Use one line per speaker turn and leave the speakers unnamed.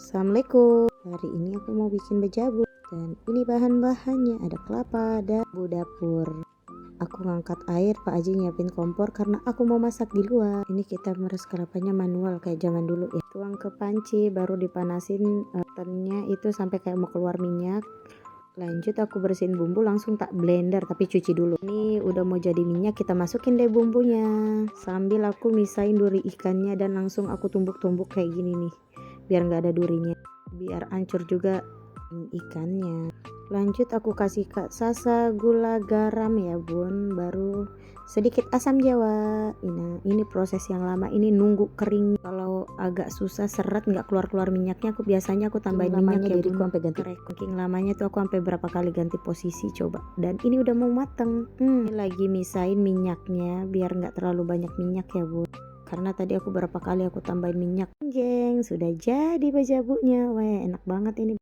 Assalamualaikum. Hari ini aku mau bikin bejabu. Dan ini bahan-bahannya, ada kelapa, ada bumbu dapur. Aku ngangkat air, Pak Aji nyiapin kompor karena aku mau masak di luar. Ini kita meres kelapanya manual kayak zaman dulu ya. Tuang ke panci, baru dipanasin tennya itu sampai kayak mau keluar minyak. Lanjut aku bersihin bumbu, langsung tak blender tapi cuci dulu. Ini udah mau jadi minyak, kita masukin deh bumbunya. Sambil aku misahin duri ikannya dan langsung aku tumbuk-tumbuk kayak gini nih. Biar nggak ada durinya, biar hancur juga ikannya. Lanjut aku kasih sasa, gula, garam ya bun, baru sedikit asam jawa. Ini proses yang lama, ini nunggu kering. Kalau agak susah seret nggak keluar minyaknya, biasanya aku tambahin minyak ya bun. Sampai ganti saking lamanya tuh aku sampai berapa kali ganti posisi coba. Dan ini udah mau mateng. Ini lagi misahin minyaknya biar nggak terlalu banyak minyak ya bun, karena tadi aku berapa kali aku tambahin minyak. Geng, sudah jadi bejabunya. Wah, enak banget ini.